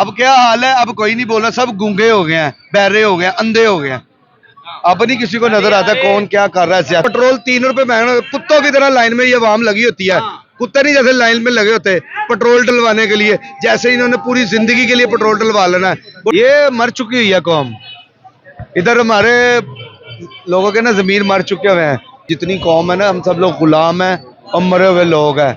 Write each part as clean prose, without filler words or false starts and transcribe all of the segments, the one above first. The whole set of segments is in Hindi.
अब क्या हाल है, अब कोई नहीं बोला, सब गूंगे हो गए हैं, बहरे हो गए हैं, अंधे हो गए हैं। अब नहीं किसी को नजर आता कौन क्या कर रहा है। पेट्रोल 3 रुपए महंगा, कुत्तों की तरह लाइन में ये आवाम लगी होती है। कुत्ते नहीं जैसे लाइन में लगे होते पेट्रोल डलवाने के लिए, जैसे इन्होंने पूरी जिंदगी के लिए पेट्रोल डलवा लेना है। ये मर चुकी हुई है कौम। इधर हमारे लोगों के ना जमीर मर चुके हुए हैं। जितनी कौम है ना, हम सब लोग गुलाम हैं और मरे हुए लोग हैं।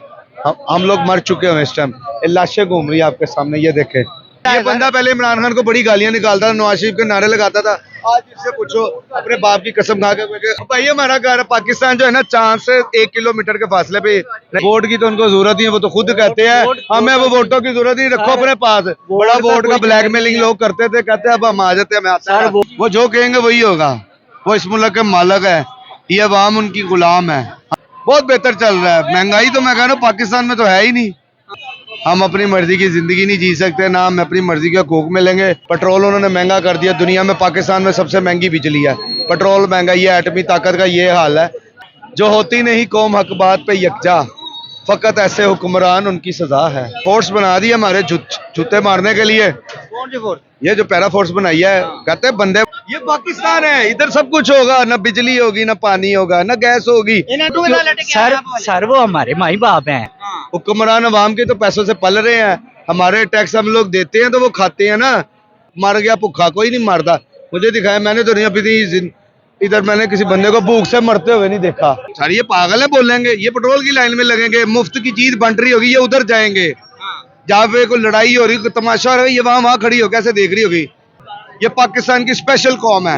हम लोग मर चुके हैं इस टाइम। लाशें घूम रही है आपके सामने, ये देखे। ये बंदा पहले इमरान खान को बड़ी गालियां निकालता था, नवाज शरीफ के नारे लगाता था। आज इससे पूछो, अपने बाप की कसम खा के भाई हमारा घर पाकिस्तान जो है ना, चांद से 1 किलोमीटर के फासले पे। वोट की तो उनको जरूरत ही है, वो तो खुद कहते हैं हमें वो वोटों की जरूरत नहीं, रखो अपने पास। बड़ा वोट का ब्लैकमेलिंग लोग करते थे, कहते अब हम आ जाते हैं, मैं आता है। वो जो कहेंगे वही होगा। वो इस मुल्क के मालिक है, ये अवाम उनकी गुलाम है। बहुत बेहतर चल रहा है। महंगाई तो मैं कह रहा हूँ पाकिस्तान में तो है ही नहीं। हम अपनी मर्जी की जिंदगी नहीं जी सकते, ना हम अपनी मर्जी के हकूक मिलेंगे। पेट्रोल उन्होंने महंगा कर दिया, दुनिया में पाकिस्तान में सबसे महंगी बिजली है। पेट्रोल महंगा, ये एटमी ताकत का ये हाल है। जो होती नहीं कौम हक बात पे यकजा, फकत ऐसे हुक्मरान उनकी सजा है। फोर्स बना दी हमारे जूते मारने के लिए। कौन सी फोर्स? ये जो पैरा फोर्स बनाई है, कहते हैं बंदे। ये पाकिस्तान है, इधर सब कुछ होगा, ना बिजली होगी, ना पानी होगा, ना गैस होगी। सर वो हमारे माई बाप हैं। हुक्मरान अवाम के तो पैसों से पल रहे हैं। हमारे टैक्स हम लोग देते हैं तो वो खाते हैं ना। मर गया भूखा कोई नहीं मारता। मुझे दिखाया, मैंने तो नहीं अभी इधर मैंने किसी बंदे को भूख से मरते हुए नहीं देखा। सर ये पागल है बोलेंगे, ये पेट्रोल की लाइन में लगेंगे, मुफ्त की चीज बंट रही होगी, ये उधर जाएंगे। जहाँ पे कोई लड़ाई हो रही, तमाशा हो रहा है, ये वहां खड़ी हो कैसे देख रही होगी। ये पाकिस्तान की स्पेशल कौम है।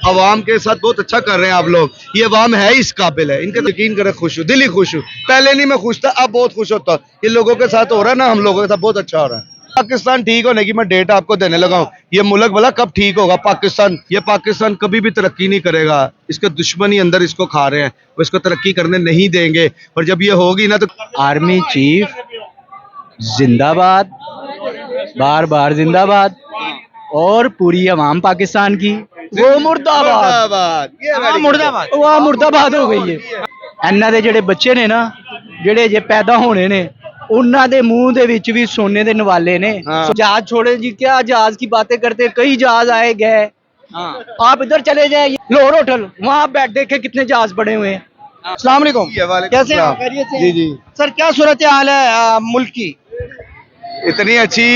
अवाम के साथ बहुत अच्छा कर रहे हैं आप लोग। ये अवाम है इस काबिल है, इनके यकीन करें खुश हूँ, दिली खुश हूँ। पहले नहीं मैं खुश था, अब बहुत खुश होता। ये लोगों के साथ हो रहा है ना, हम लोगों के साथ बहुत अच्छा हो रहा है। पाकिस्तान ठीक होने की मैं डेट आपको देने लगा हूँ। ये मुल्क भला कब ठीक होगा पाकिस्तान। ये पाकिस्तान कभी भी तरक्की नहीं करेगा। इसके दुश्मन ही अंदर इसको खा रहे हैं, वो इसको तरक्की करने नहीं देंगे। और जब ये होगी ना तो आर्मी चीफ जिंदाबाद, बार बार जिंदाबाद। और पूरी अवाम पाकिस्तान की वो मुर्दाबाद, वो मुर्दाबाद हो गई है। इन्हां दे जेडे बच्चे ने ना, जेडे जे पैदा होने ने, उन्हां दे मुंह दे विच भी सोने दे नवाले ने। जहाज छोड़े जी, क्या जहाज की बातें करते, कई जहाज आए गए। आप इधर चले जाए लाहौर होटल, वहां बैठ देखे कितने जहाज पड़े हुए हैं। अस्सलाम वालेकुम, कैसे हैं? खैरियत से? जी जी सर क्या सूरत हाल है मुल्क की? इतनी अच्छी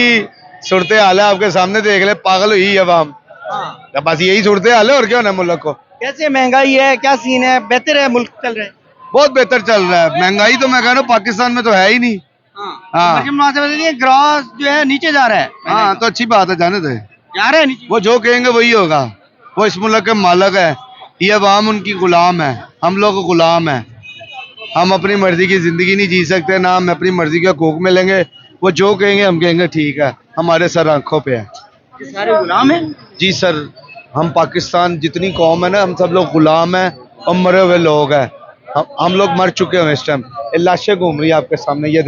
सूरत हाल है आपके सामने, देख ले, पागल हुई है अवाम। बस यही सूरत हाल है, और क्या होना है मुल्क को। कैसे महंगाई है, क्या सीन है? बेहतर है मुल्क चल रहा है? बहुत बेहतर चल रहा है। महंगाई तो मैं कह रहा हूँ पाकिस्तान में तो है ही नहीं। ग्रॉस जो है नीचे जा रहा है। हाँ तो अच्छी बात है, जाने दे, जा रहा है नीचे। वो जो कहेंगे वही होगा। वो इस मुल्क के मालिक है, ये अवाम उनकी गुलाम है। हम लोग गुलाम है। हम अपनी मर्जी की जिंदगी नहीं जी सकते, ना हम अपनी मर्जी के हकूक मिलेंगे। वो जो कहेंगे हम कहेंगे ठीक है, हमारे सर आंखों पे है। ये सारे गुलाम हैं? जी सर, हम पाकिस्तान जितनी कौम है ना, हम सब लोग गुलाम हैं और मरे हुए लोग हैं। हम लोग मर चुके हैं इस टाइम। लाशें घूम रही है आपके सामने, ये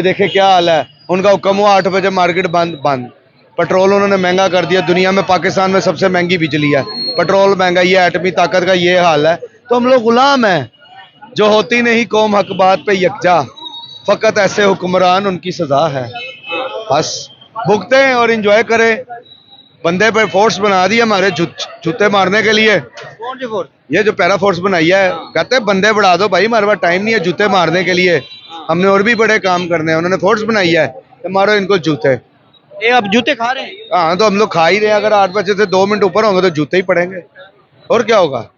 देखे क्या हाल है। उनका हुक्म हुआ 8 बजे मार्केट बंद। पेट्रोल उन्होंने महंगा कर दिया, दुनिया में पाकिस्तान में सबसे महंगी बिजली है। पेट्रोल महंगा, ये एटमी ताकत का ये हाल है। तो हम लोग गुलाम हैं। जो होती नहीं कौम हक बात पे यकजा, फकत ऐसे हुक्मरान उनकी सजा है। बस भुगते हैं और एंजॉय करें। बंदे पे फोर्स बना दी हमारे जूते मारने के लिए। कौन सी फोर्स? ये जो पैरा फोर्स बनाई है, कहते हैं बंदे बढ़ा दो भाई, हमारे पास टाइम नहीं है जूते मारने के लिए। हमने और भी बड़े काम करने हैं। उन्होंने फोर्स बनाई है तो मारो इनको जूते। ये अब जूते खा रहे हैं? हाँ तो हम लोग खा ही रहे हैं। अगर 8 बजे से 2 मिनट ऊपर होंगे तो जूते ही पड़ेंगे, और क्या होगा।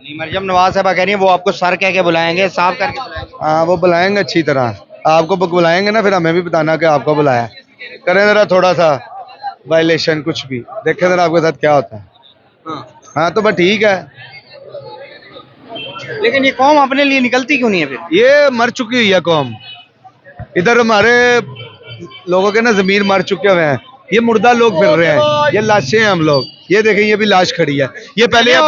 मरियम नवाज साहब कह रही है वो आपको सर कह के बुलाएंगे, साफ करके बुलाएंगे। हाँ वो बुलाएंगे अच्छी तरह। आपको बुलाएंगे ना, फिर हमें भी बताना कि आपको बुलाया। करें जरा थोड़ा सा वायलेशन, कुछ भी देखें जरा आपके साथ क्या होता है। हाँ तो बस ठीक है। लेकिन ये कौम अपने लिए निकलती क्यों नहीं है फिर? ये मर चुकी हुई है कौम। इधर हमारे लोगों के ना जमीर मर चुके हुए हैं। ये मुर्दा लोग फिर रहे हैं, ये लाशें हैं हम लोग। ये देखें, ये भी लाश खड़ी है। ये पहले ये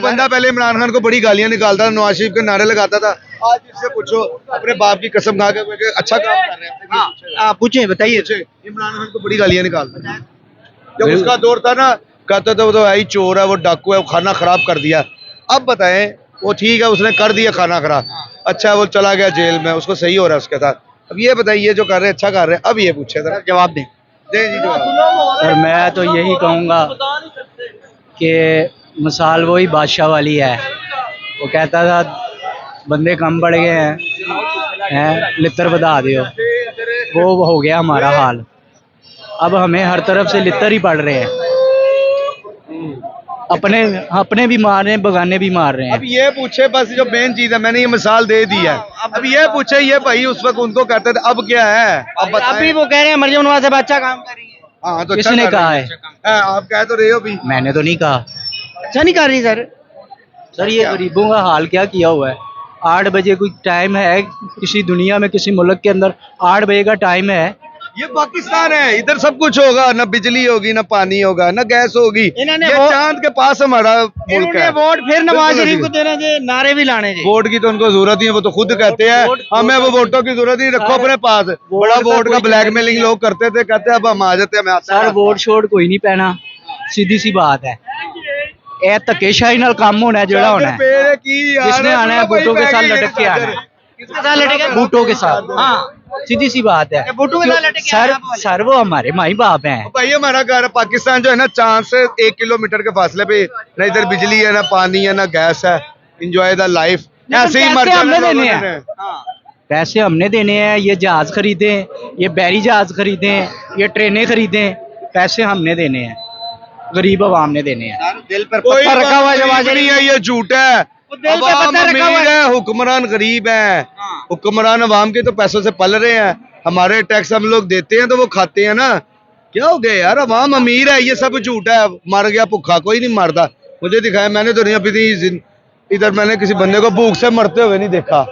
बंदा पहले इमरान खान को बड़ी गालियां निकालता था, नवाज शरीफ के नारे लगाता था। आज इससे पूछो, अपने बाप की कसम खा के अच्छा काम कर रहे हैं। आप पूछे, बताइए। इमरान खान को बड़ी गालियां निकालता था। जब उसका दौर था ना, कहता था वो तो आई चोर है, वो डाकू है, वो खाना खराब कर दिया। अब बताएं, वो ठीक है, उसने कर दिया खाना खराब, अच्छा वो चला गया जेल में, उसको सही हो रहा है उसके साथ। अब ये बताइए जो कर रहे हैं अच्छा कर रहे हैं, अब ये पूछे जरा। जवाब दें दे जी जवाब। सर। मैं तो यही कहूँगा कि मिसाल वही बादशाह वाली है। वो कहता था बंदे कम पड़ गए हैं लित्तर बधा दियो। वो हो गया हमारा हाल। अब हमें हर तरफ से लित्तर ही पड़ रहे हैं। अपने अपने भी मार रहे हैं, बगाने भी मार रहे हैं। अब ये पूछे बस जो मेन चीज है, मैंने ये मिसाल दे दी है। अब ये पूछे ये भाई उस वक्त उनको कहते थे अब क्या है, अब बताएं। अभी वो कह रहे हैं मरियम नवाज साहब अच्छा काम कर रही है। हाँ तो किसने कहा है? आप कह तो रहे हो भी। मैंने तो नहीं कहा। अच्छा नहीं कर रही सर। सर ये गरीबों का हाल क्या किया हुआ है। 8 बजे कोई टाइम है किसी दुनिया में, किसी मुल्क के अंदर 8 बजे का टाइम है। ये पाकिस्तान है, इधर सब कुछ होगा, ना बिजली होगी, ना पानी होगा, ना गैस होगी। इन्होंने ये चांद के पास हमारा मुल्क इन्होंने है। वोट फिर नवाज बिल्कुल शरीफ को ठीक। देना चाहिए, नारे भी लाने चाहिए। वोट की तो उनको जरूरत नहीं है, वो तो खुद कहते हैं हमें वो वोटों की जरूरत नहीं, रखो अपने पास। बड़ा वोट का ब्लैकमेलिंग लोग करते थे, कहते हैं अब हम आ जाते हैं, हमें आता सर वोट छोड़ कोई नहीं पैना, सीधी सी बात है। ਇਹ ਧੱਕੇਸ਼ਾਹੀ ਨਾਲ ਕੰਮ ਹੋਣਾ है ਜਿਹੜਾ होना है। जिसने आना है बूटों के साथ लटक के आना है। किसके साथ लटके? बूटों के साथ। हाँ सीधी सी बात है। बूटों के साथ लटके सर आप बोले। सर वो हमारे माई बाप हैं। भाई हमारा घर पाकिस्तान जो है ना, चांद से 1 किलोमीटर के फासले पे, ना इधर बिजली है, ना पानी है, ना गैस है। एंजॉय द लाइफ, ऐसे ही मर पैसे हमने जाना देने लोगों हैं। ने। पैसे हमने देने हैं। ये जहाज खरीदे, ये बैरी जहाज खरीदे, ये ट्रेनें खरीदे, पैसे हमने देने हैं, गरीब आवाम ने देने हैं। दिल पर कोई पत्थर रखा हुआ है गरीब नवाज नहीं शरीफ। है, ये झूठ है। दिल पे अवाम पत्थर रखा हुआ अमीर है, हुक्मरान गरीब है। हुक्मरान अवाम के तो पैसों से पल रहे हैं। हमारे टैक्स हम लोग देते हैं तो वो खाते हैं ना। क्या हो गया यार, अवाम अमीर है, ये सब झूठ है। मर गया भूखा कोई नहीं मरता। मुझे दिखाया, मैंने तो नहीं अभी इधर मैंने किसी बंदे को भूख से मरते हुए नहीं देखा।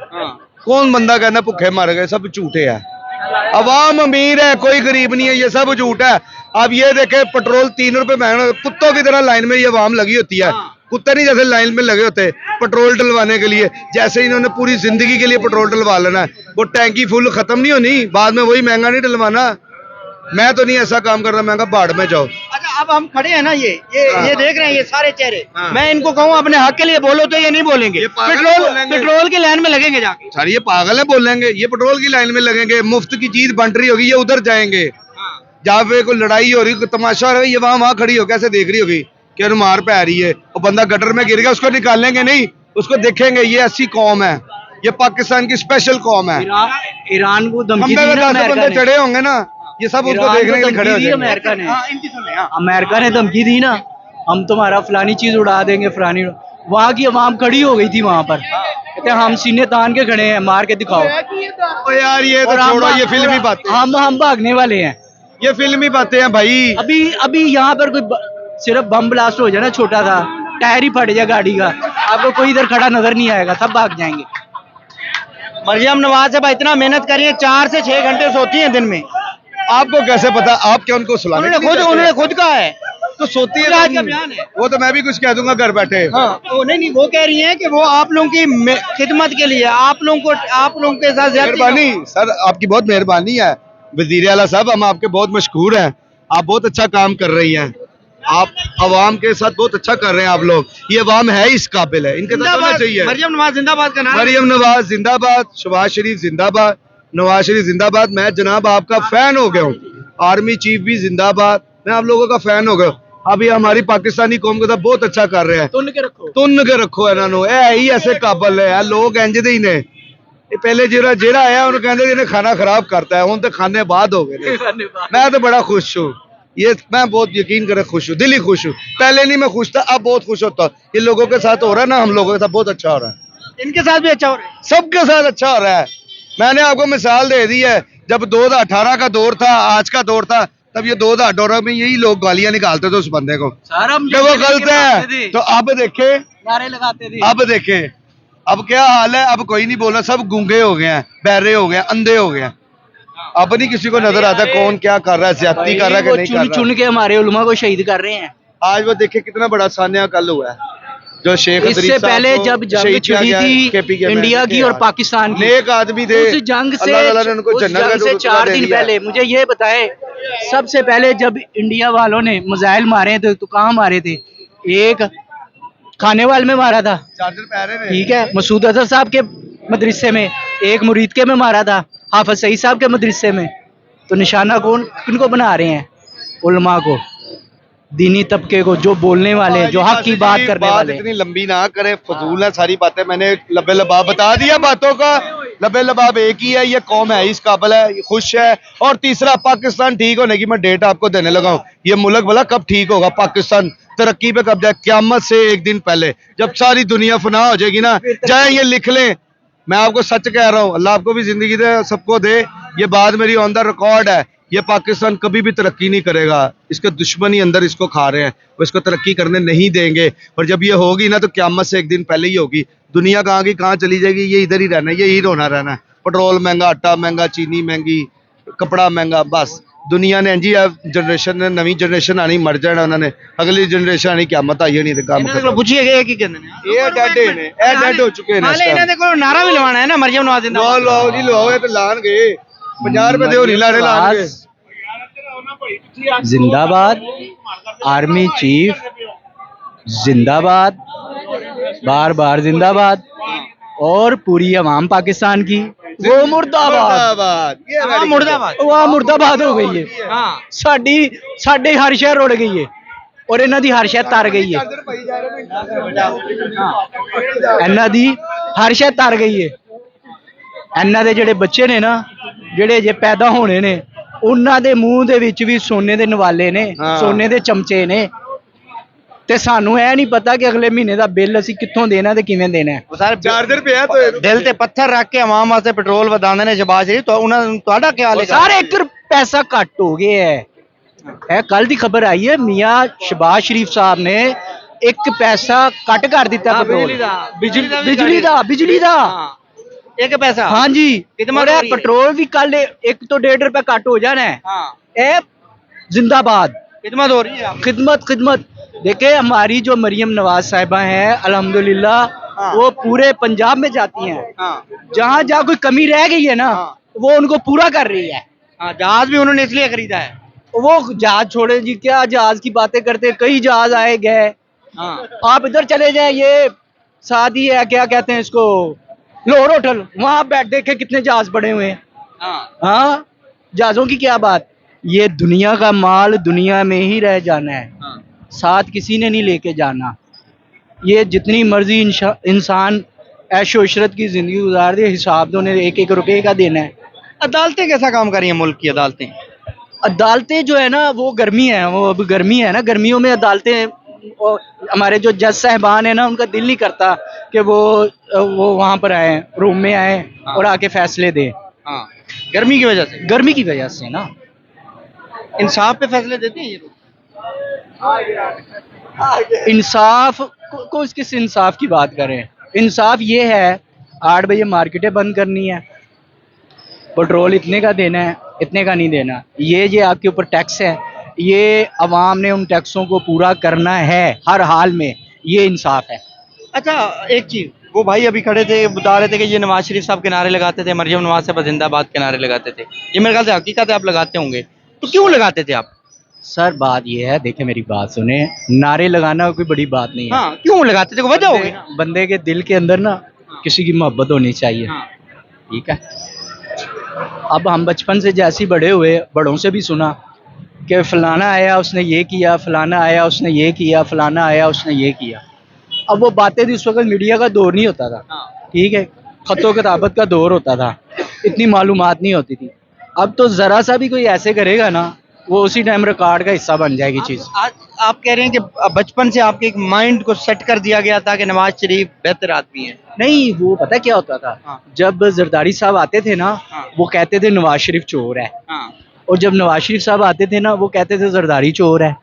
कौन बंदा कहना भूखे मर गए, सब झूठे है। अवाम अमीर है, कोई गरीब नहीं है, ये सब झूठ है। अब ये देखे पेट्रोल 3 रुपए महंगा, कुत्तों की तरह लाइन में ये अवाम लगी होती है। कुत्ते नहीं जैसे लाइन में लगे होते पेट्रोल डलवाने के लिए, जैसे इन्होंने पूरी जिंदगी के लिए पेट्रोल डलवा लेना है। वो टैंकी फुल खत्म नहीं होनी, बाद में वही महंगा नहीं डलवाना। मैं तो नहीं ऐसा काम कर रहा, महंगा भाड़ में जाओ। अच्छा अब हम खड़े हैं ना, ये देख रहे हैं ये सारे चेहरे। मैं इनको कहूँ अपने हक के लिए बोलो तो ये नहीं बोलेंगे। ये पागल पेट्रोल बोलेंगे। पेट्रोल की लाइन में लगेंगे जाके। सर ये पागल है बोलेंगे, ये पेट्रोल की लाइन में लगेंगे, मुफ्त की चीज बंट रही होगी, ये उधर जाएंगे। जहाँ पे कोई लड़ाई हो रही, कोई तमाशा हो रहा है, ये वहां खड़ी हो कैसे देख रही होगी कि मार पै रही है। वो बंदा गटर में गिर गया, उसको निकालेंगे नहीं, उसको देखेंगे। ये ऐसी कौम है, ये पाकिस्तान की स्पेशल कौम है। ईरान को धमकी खंबे दी में ना 10 अमेरिका बंदे ने। चढ़े होंगे ना, ये सब उसको ईरान देखने के को लिए खड़े हो धमकी दी जाएंगे। अमेरिका ने। इनकी सुने हाँ। अमेरिका ने धमकी दी ना, हम तुम्हारा फलानी चीज उड़ा देंगे, फलानी। वहाँ की अवाम खड़ी हो गई थी वहां पर, कहते हम सीने तान के खड़े हैं, मार के दिखाओ। ओ यार ये तो और छोड़ो, ये फिल्मी बातें, हम भागने वाले हैं। ये फिल्मी बातें हैं भाई। अभी यहाँ पर कोई सिर्फ बम ब्लास्ट हो जाए ना, छोटा सा टायर ही फट जाए गाड़ी का, आपको कोई इधर खड़ा नजर नहीं आएगा, सब भाग जाएंगे। मरियम नवाज साहब इतना मेहनत करी है, 4 से 6 घंटे सोती हैं दिन में। आपको कैसे पता? आप क्या उनको सुलाने के लिए कहते हैं? उन्होंने खुद कहा है। तो सोती है आज का बयान है। वो तो मैं भी कुछ कह दूंगा घर बैठे। हाँ वो नहीं वो कह रही हैं कि वो आप लोगों की खिदमत के लिए, आप लोगों के साथ ज्यादती मेहरबानी सर, आपकी बहुत मेहरबानी है वजीर आला साहब, हम आपके बहुत मशहूर हैं। आप बहुत अच्छा काम कर रही हैं, आप अवाम के साथ बहुत अच्छा कर रहे हैं। आप लोग, ये अवाम है इस काबिल है, इनके साथ होना चाहिए। मरियम नवाज जिंदाबाद का नारा। मरियम नवाज जिंदाबाद, शहबाज शरीफ जिंदाबाद, नवाज शरीफ जिंदाबाद। मैं जनाब आपका फैन हो गया हूँ, आर्मी चीफ भी जिंदाबाद, मैं आप लोगों का फैन हो गया। अभी हमारी पाकिस्तानी कौम के साथ बहुत अच्छा कर रहे हैं। तुन के रखो इन्हों ही ऐसे काबल है, लोग इंज दे ही ने। पहले जेड़ा आया उन्होंने कहते इन्हें खाना खराब करता है, हूं तो खाने बाद हो गए। मैं तो बड़ा खुश हूँ, ये मैं बहुत यकीन करे खुश हूँ, दिली खुश हूँ। पहले नहीं मैं खुश था, अब बहुत खुश होता। ये लोगों के साथ हो रहा है ना, हम लोगों के साथ बहुत अच्छा हो रहा है। इनके साथ भी अच्छा हो रहा है, सबके साथ अच्छा हो रहा है। मैंने आपको मिसाल दे दी है, जब 2018 का दौर था, आज का दौर था, तब ये 2018 में यही लोग गालियां निकालते थे उस बंदे को, जब वो गलत है। तो अब देखे, नारे लगाते थे। अब देखे अब क्या हाल है। अब कोई नहीं बोला, सब गूंगे हो गए हैं, बहरे हो गए हैं, अंधे हो गए हैं। अब नहीं किसी को नजर आता कौन क्या कर रहा है, ज्यादती कर रहा है कि नहीं कर रहा। चुन के हमारे उलमा को शहीद कर रहे हैं। आज वो देखे कितना बड़ा सान्या कल हुआ है, जो शेख इससे पहले जब जंग छिड़ी थी इंडिया की और पाकिस्तान की, नेक आदमी थे, उस जंग से अल्लाह ताला ने उनको उस जन्नत जंग का से रुतबा 4 दे दिन दिया। पहले मुझे ये बताए, सबसे पहले जब इंडिया वालों ने मिसाइल मारे थे तो कहाँ मारे थे? एक खानेवाल में मारा था, चार्जर पहरे में, ठीक है, मसूद अजहर साहब के मदरसे में, एक मुरीद के में मारा था, हाफिज सईद साहब के मदरसे में, तो निशाना कौन किनको बना रहे हैं? उलमा को, दीनी तबके को, जो बोलने वाले हैं, जो हक की बात करने वाले हैं। इतनी लंबी ना करें, फजूल है सारी बातें। मैंने लबे लबाब बता दिया बातों का। लबे लबाब एक ही है, ये कौम है इस काबिल है, खुश है। और तीसरा, पाकिस्तान ठीक होने की मैं डेट आपको देने लगा हूँ। ये मुल्क भला कब ठीक होगा? पाकिस्तान तरक्की पे कब जाए? क़यामत से एक दिन पहले, जब सारी दुनिया फना हो जाएगी ना, चाहे ये लिख लें। मैं आपको सच कह रहा हूँ, अल्लाह आपको भी जिंदगी दे, सबको दे। ये बात मेरी ऑन द रिकॉर्ड है। ये पाकिस्तान कभी भी तरक्की नहीं करेगा। इसके दुश्मन ही अंदर इसको खा रहे हैं, वो इसको तरक्की करने नहीं देंगे। और जब ये होगी ना, तो क़यामत से एक दिन पहले ही होगी। दुनिया कहाँ की कहाँ चली जाएगी, ये इधर ही रहना है, यही रोना रहना है। पेट्रोल महंगा, आटा महंगा, चीनी महंगी, कपड़ा महंगा। बस दुनिया ने जी जनरेशन ने, नवी जनरेशन आनी, मर जाना उन्होंने। अगली जनरेशन आनी, क़यामत आई नहीं। काम पूछिए की कहते हैं ये डेड हो चुके हैं। हाले इन्होंने को नारा भी लवाना है ना, मरियम नवाज जिंदाबाद। लो जी, लो ये तो लान गए 50 रुपए दो, नहीं लाने लान गए। जिंदाबाद, आर्मी चीफ जिंदाबाद, बार बार जिंदाबाद, और पूरी अवाम पाकिस्तान की वो मुर्दाबाद। मुर्दाबाद वो मुर्दाबाद हो गई है। हाँ साडी हर शहर उड़ गई है, और इन्हां दी हर शहर तर गई है। इन्हां दी हर शहर तर गई है। इन्हां दे ਜਿਹੜੇ ਬੱਚੇ ਨੇ ਨਾ, ਜਿਹੜੇ ਜੇ ਪੈਦਾ ਹੋਣੇ ਨੇ, ਉਹਨਾਂ ਦੇ ਮੂੰਹ ਦੇ ਵਿੱਚ ਵੀ ਸੋਨੇ ਦੇ ਨਵਾਲੇ ਨੇ, ਸੋਨੇ ਦੇ ਚਮਚੇ ਨੇ। ਤੇ ਸਾਨੂੰ ਇਹ ਨਹੀਂ ਪਤਾ ਕਿ ਅਗਲੇ ਮਹੀਨੇ ਦਾ ਬਿੱਲ ਅਸੀਂ ਕਿੱਥੋਂ ਦੇਣਾ ਤੇ ਕਿਵੇਂ ਦੇਣਾ ਹੈ। ਚਾਰਜਰ ਪਿਆ ਤੇ ਦਿਲ ਤੇ ਪੱਥਰ ਰੱਖ ਕੇ ਆਵਾਮ ਵਾਸਤੇ ਪੈਟਰੋਲ ਵਧਾਉਂਦੇ ਨੇ ਸ਼ਬਾਜ਼ ਸ਼ਰੀਫ, ਤਾਂ ਉਹਨਾਂ ਤੁਹਾਡਾ ਕੀ ਹਾਲ ਹੈ? ਸਾਰੇ 1 ਪੈਸਾ ਘੱਟ ਹੋ ਗਿਆ ਹੈ। ਇਹ ਕੱਲ ਦੀ ਖਬਰ ਆਈ ਹੈ, ਮੀਆਂ ਸ਼ਬਾਜ਼ ਸ਼ਰੀਫ ਸਾਹਿਬ ਨੇ 1 ਪੈਸਾ ਕੱਟ ਕਰ ਦਿੱਤਾ ਪੈਟਰੋਲ ਬਿਜਲੀ ਦਾ 1 पैसा। हाँ जी, पेट्रोल भी कल 1 तो 1.5 रुपए कट हो जाना है। जिंदाबाद, खिदमत हो रही है। खिदमत। देखे, हमारी जो मरियम नवाज साहिबा हैं, अल्हम्दुलिल्लाह वो पूरे पंजाब में जाती हैं। जहाँ जहाँ कोई कमी रह गई है ना, वो उनको पूरा कर रही है। जहाज भी उन्होंने इसलिए खरीदा है। वो जहाज छोड़े जी, क्या जहाज की बातें करते, कई जहाज आए गए। आप इधर चले जाए, ये शादी है, क्या कहते हैं इसको, लाहौर होटल, वहां बैठ देखे कितने जहाज पड़े हुए हैं। हाँ, जहाजों की क्या बात। ये दुनिया का माल दुनिया में ही रह जाना है, साथ किसी ने नहीं लेके जाना। ये जितनी मर्जी इंसान ऐशो इशरत की जिंदगी गुजार दे, हिसाब तो उन्हें 1-1 रुपए का देना है। अदालतें कैसा काम कर रही हैं मुल्क की अदालतें? अदालतें जो है ना, वो गर्मी है, वो अभी गर्मी है ना, गर्मियों में अदालतें, हमारे जो जज साहबान है ना, उनका दिल नहीं करता कि वो वहां पर आए, रूम में आए और आके फैसले दें। गर्मी की वजह से ना। इंसाफ पे फैसले देते हैं ये लोग। इंसाफ को किस इंसाफ की बात करें? इंसाफ ये है, 8 बजे मार्केटें बंद करनी है, पेट्रोल इतने का देना है, इतने का नहीं देना। ये आपके ऊपर टैक्स है, ये अवाम ने उन टैक्सों को पूरा करना है हर हाल में। ये इंसाफ है। अच्छा, एक चीज, वो भाई अभी खड़े थे, बता रहे थे कि ये नवाज शरीफ साहब के नारे लगाते थे, मरियम नवाज साहब जिंदाबाद के नारे लगाते थे। ये मेरे ख्याल से हकीकत है, आप लगाते होंगे, तो क्यों लगाते थे आप? सर बात ये है, देखिए मेरी बात सुने, नारे लगाना कोई बड़ी बात नहीं है। हाँ, क्यों लगाते थे, वजह होगी ना। बंदे के दिल के अंदर ना किसी की मोहब्बत होनी चाहिए। ठीक है, अब हम बचपन से जैसे बड़े हुए, बड़ों से भी सुना कि फलाना आया उसने ये किया, फलाना आया उसने ये किया, फलाना आया उसने ये किया। अब वो बातें थी, उस वक्त मीडिया का दौर नहीं होता था। ठीक है, खतों किताबत का दौर होता था, इतनी मालूमात नहीं होती थी। अब तो जरा सा भी कोई ऐसे करेगा ना, वो उसी टाइम रिकॉर्ड का हिस्सा बन जाएगी चीज। आज आप कह रहे हैं कि बचपन से आपके एक माइंड को सेट कर दिया गया था कि नवाज शरीफ बेहतर आदमी है। नहीं, वो पता क्या होता था, जब जरदारी साहब आते थे ना, वो कहते थे नवाज शरीफ चोर है। और जब नवाज शरीफ साहब आते थे ना, वो कहते थे जरदारी चोर है।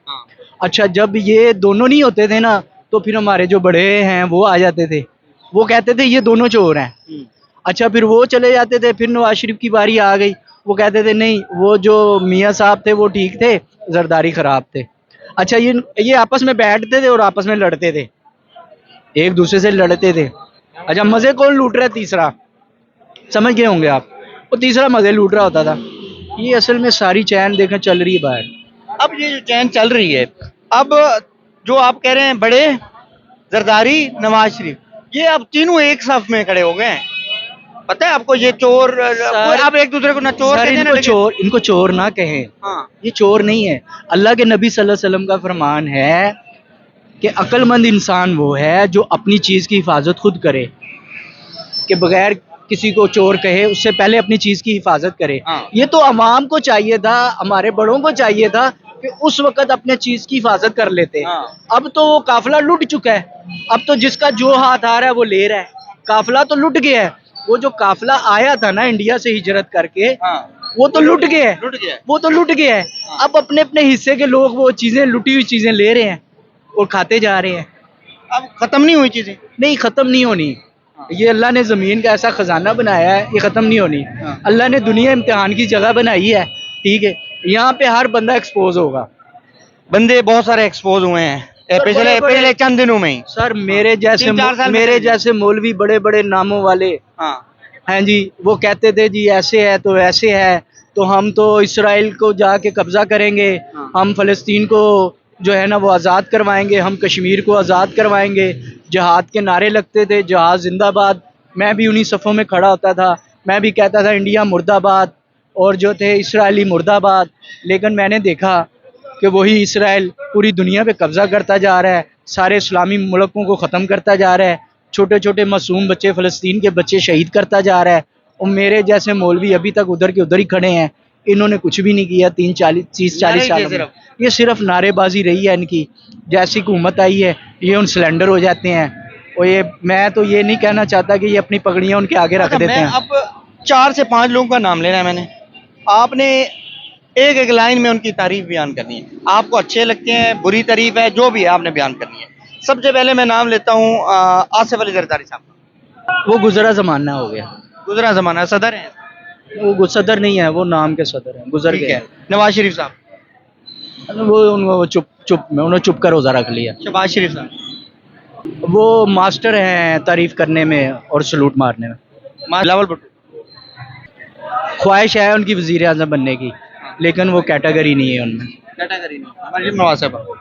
अच्छा, जब ये दोनों नहीं होते थे ना, तो फिर हमारे जो बड़े हैं वो आ जाते थे, वो कहते थे ये दोनों चोर हैं। अच्छा, फिर वो चले जाते थे, फिर नवाज शरीफ की बारी आ गई, वो कहते थे नहीं, वो जो मियाँ साहब थे वो ठीक थे, जरदारी खराब थे। अच्छा, ये आपस में बैठते थे और आपस में लड़ते थे, एक दूसरे से लड़ते थे। अच्छा, मजे कौन लूट रहा है? तीसरा, समझ गए होंगे आप, वो तीसरा मजे लूट रहा होता था। ये असल में सारी चैन देखें चल रही है बाहर। अब ये जो चैन चल रही है, अब जो आप कह रहे हैं बड़े, जरदारी, नवाज शरीफ, ये अब तीनों एक साथ में खड़े हो गए हैं। पता है आपको ये चोर आप एक दूसरे को ना चोर सर, कहते हैं ना, इनको चोर ना कहें, हाँ ये चोर नहीं है। अल्लाह के नबी सल्लल्लाहु अलैहि वसल्लम का फरमान है कि अक्लमंद इंसान वो है जो अपनी चीज़ की हिफाजत खुद करे, कि बगैर किसी को चोर कहे उससे पहले अपनी चीज़ की हिफाजत करे। हाँ। ये तो अवाम को चाहिए था, हमारे बड़ों को चाहिए था कि उस वक़्त अपने चीज़ की हिफाजत कर लेते। हाँ। अब तो वो काफिला लुट चुका है, अब तो जिसका जो हाथ आ रहा है वो ले रहा है, काफिला तो लुट गया है। वो जो काफिला आया था ना इंडिया से हिजरत करके, हाँ वो तो लुट गया है, लुट गया है। वो तो लुट गया है। अब अपने अपने हिस्से के लोग वो चीजें, लुटी हुई चीजें ले रहे हैं और खाते जा रहे हैं। अब खत्म नहीं हुई चीजें। नहीं, खत्म नहीं होनी। ये अल्लाह ने जमीन का ऐसा खजाना बनाया है, ये खत्म नहीं होनी। हाँ। अल्लाह ने दुनिया इम्तिहान की जगह बनाई है, ठीक है, यहाँ पे हर बंदा एक्सपोज होगा। बंदे बहुत सारे एक्सपोज हुए हैं पिछले पिछले चंद दिनों में ही। सर मेरे जैसे 3-4 साल में मेरे चले। जैसे मौलवी बड़े बड़े नामों वाले हाँ हैं जी, वो कहते थे जी ऐसे है तो ऐसे है, तो हम तो इसराइल को जाके कब्जा करेंगे, हाँ। हम फ़लस्तीन को जो है ना वो आज़ाद करवाएंगे, हम कश्मीर को आज़ाद करवाएंगे। जहाद के नारे लगते थे, जहाद जिंदाबाद। मैं भी उन्हीं सफ़ों में खड़ा होता था, मैं भी कहता था इंडिया मुर्दाबाद, और जो थे इसराइली मुर्दाबाद। लेकिन मैंने देखा कि वही इसराइल पूरी दुनिया पे कब्ज़ा करता जा रहा है, सारे इस्लामी मुल्कों को ख़त्म करता जा रहा है, छोटे छोटे मासूम बच्चे, फ़लस्तीन के बच्चे शहीद करता जा रहा है। और मेरे जैसे मौलवी अभी तक उधर के उधर ही खड़े हैं, इन्होंने कुछ भी नहीं किया 30-40 साल में। ये सिर्फ नारेबाजी रही है इनकी। जैसी हुकूमत आई है ये उन सिलेंडर हो जाते हैं, और ये मैं तो ये नहीं कहना चाहता कि ये अपनी पगड़ियाँ उनके आगे रख देते हैं। अब 4 से 5 लोगों का नाम लेना है मैंने, आपने एक एक लाइन में उनकी तारीफ बयान करनी है। आपको अच्छे लगते हैं, बुरी तारीफ है, जो भी है आपने बयान करनी है। सबसे पहले मैं नाम लेता हूँ आसिफ अली जरदारी साहब। वो गुजरा ज़माना हो गया, गुजरा जमाना सदर है, वो सदर नहीं है, वो नाम के सदर हैं, गुजर ठीक गए। है। नवाज शरीफ साहब, वो उन्होंने चुप कर रोज़ा रख लिया। शहबाज शरीफ साहब, वो मास्टर हैं तारीफ करने में और सलूट मारने में। बिलावल भुट्टो, ख्वाहिश है उनकी वज़ीर आज़म बनने की, लेकिन वो कैटेगरी नहीं है उनमें। कैटेगरी नहीं। मरियम नवाज साहब,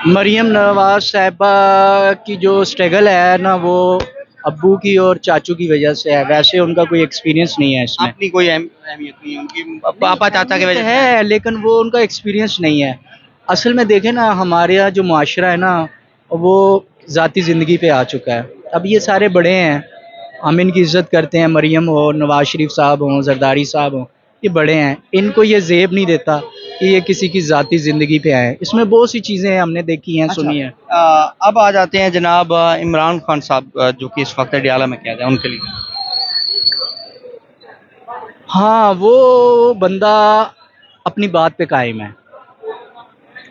मरियम नवाज साहिबा की जो स्ट्रगल है ना, वो अब्बू की और चाचू की वजह से है, वैसे उनका कोई एक्सपीरियंस नहीं है इसमें। अपनी कोई अहमियत नहीं है उनकी, पापा चाचा की वजह से है, लेकिन वो उनका एक्सपीरियंस नहीं है। असल में देखें ना, हमारे यहाँ जो माशरा है ना, वो ज़ाती ज़िंदगी पे आ चुका है। अब ये सारे बड़े हैं, हम इनकी इज़्ज़त करते हैं, मरियम हो, नवाज शरीफ साहब हों, जरदारी साहब हों, ये बड़े हैं, इनको ये ज़ेब नहीं देता कि ये किसी की ज़ाती ज़िंदगी पे आए। इसमें बहुत सी चीज़ें हमने देखी हैं, सुनी हैं। अब आ जाते हैं जनाब इमरान खान साहब, जो कि इस वक्त डियाला में कैद है, उनके लिए। हाँ, वो बंदा अपनी बात पे कायम है,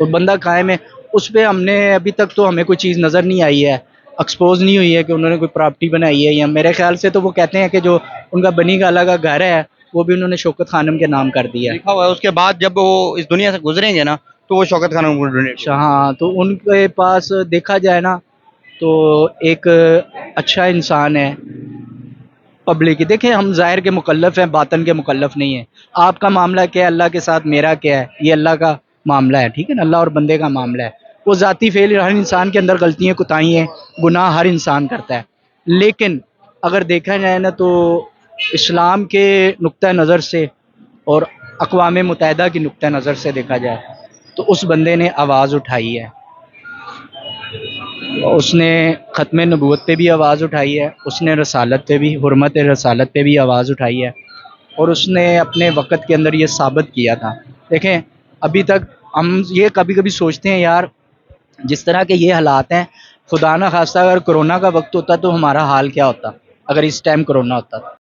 वो बंदा कायम है, उस पे हमने अभी तक तो हमें कोई चीज़ नज़र नहीं आई है, एक्सपोज नहीं हुई है कि उन्होंने कोई प्रॉपर्टी बनाई है, या मेरे ख्याल से तो वो कहते हैं कि जो उनका बनी गाला का घर है वो भी उन्होंने शौकत खानम के नाम कर दिया है। लिखा हुआ है उसके बाद जब वो इस दुनिया से गुजरेंगे ना, तो वो शौकत खानम को डोनेट। अच्छा, हाँ, तो उनके पास देखा जाए ना तो एक अच्छा इंसान है पब्लिक। देखें, हम ज़ाहिर के मुकल्लफ हैं, बातन के मुकल्लफ नहीं है। आपका मामला क्या है, अल्लाह के साथ मेरा क्या है, ये अल्लाह का मामला है, ठीक है ना, अल्लाह और बंदे का मामला है। वो ज़ाती फेल, हर इंसान के अंदर गलतियाँ कोताहियाँ गुनाह हर इंसान करता है, लेकिन अगर देखा जाए ना तो इस्लाम के नुक्ता नज़र से और अक़वाम मुत्तहिदा की नुक्ता नज़र से देखा जाए तो उस बंदे ने आवाज़ उठाई है, उसने ख़त्म नबूवत पे भी आवाज़ उठाई है, उसने रसालत पे भी, हुर्मत रसालत पे भी आवाज़ उठाई है, और उसने अपने वक़्त के अंदर ये साबित किया था। देखें, अभी तक हम ये कभी कभी सोचते हैं यार, जिस तरह के ये हालात हैं, खुदा ना खास्ता अगर कोरोना का वक्त होता तो हमारा हाल क्या होता, अगर इस टाइम कोरोना होता।